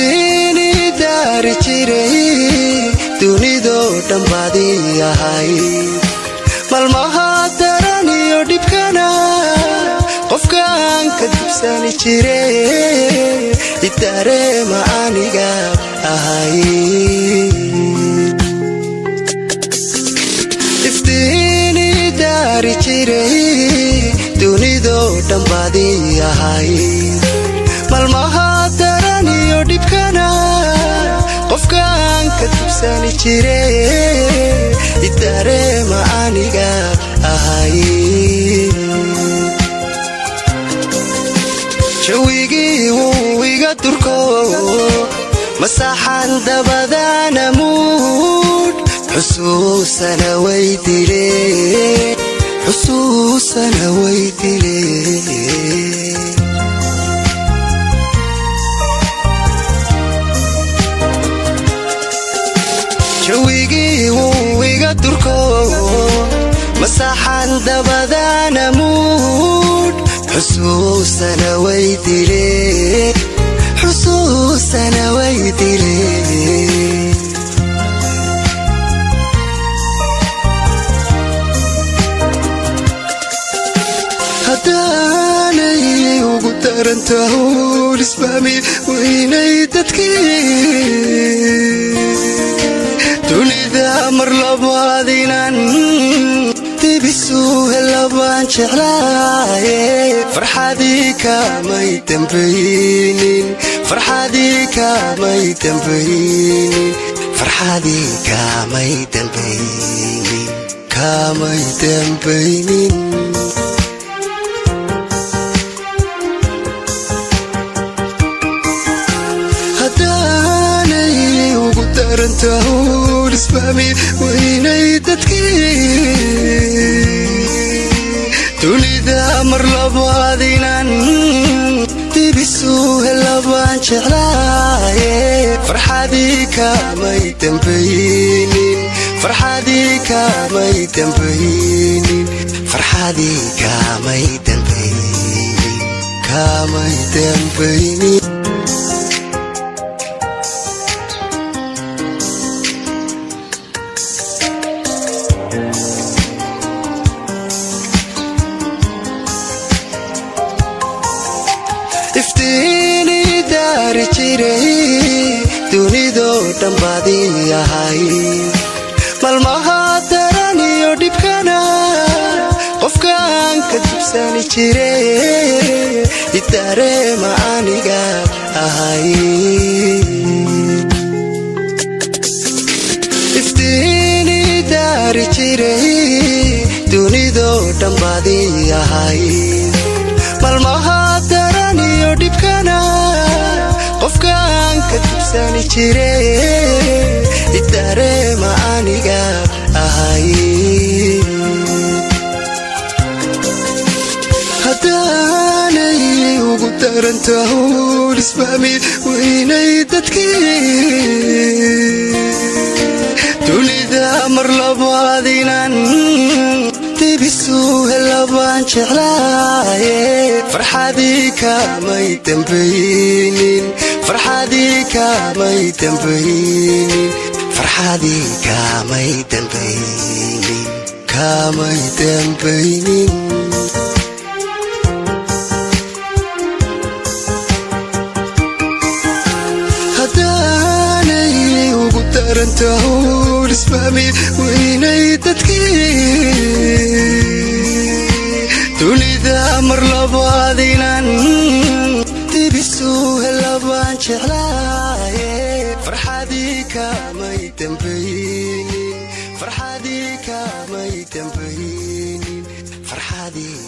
iftiini daari jiray dunidoo dhan baadii ahayd malmaha daran iyo dhibkana qofkaan ka dibsani jiray idareema aniga ahayd iftiini daari jiray dunidoo dhan baadii ahayd malmaha daran iyo dhibkana qofkaan ka dibsani jiray idareema aniga ahayd jawigii wuu iga durko masaxan dabadana muud xusuusana way dileen xusuusana way dileen jawigii wuu iga durko masaxan dabadana muud xusuusana way dileen xusuusana way dileen haddaanay ugu darantaho lisbaami waynay dadkii dunida mar labaad inaan dibisu helabaan jeclaaye farxadii kamay dambaynin farxadii kamay dambaynin farxadii kamay dambaynin kamay dambaynin haddaanay ugu darantaho lisbaami waynay dadkii dunida mar labaad inaan dibisu helabaan jeclaaye farxadii kamay dambaynin farxadii kamay dambaynin farxadii kamay dambaynin kamay dambaynin iftiini daari jiray dunidoo dhan baadii ahayd malmaha daran iyo dhibkana qofkaan ka dibsani jiray idareema aniga ahayd iftiini daari jiray dunidoo dhan baadii ahayd malmaha daran iyo dhibkana qofkaan ka dibsani jiray idareema aniga ahayd haddaanay ugu darantaho lisbaami waynay dadkii dunida mar labaad inaan dibisu helabaan jeclaaye farxadii kamay dambaynin farxadii kamay dambaynin farxadii kamay dambaynin kamay dambaynin haddaanay ugu darantaho lisbaami waynay dadkii dunida mar labaad inaan dibisu helabaan jeclaaye farxadii kamay dambaynin farxadii kamay dambaynin farxadii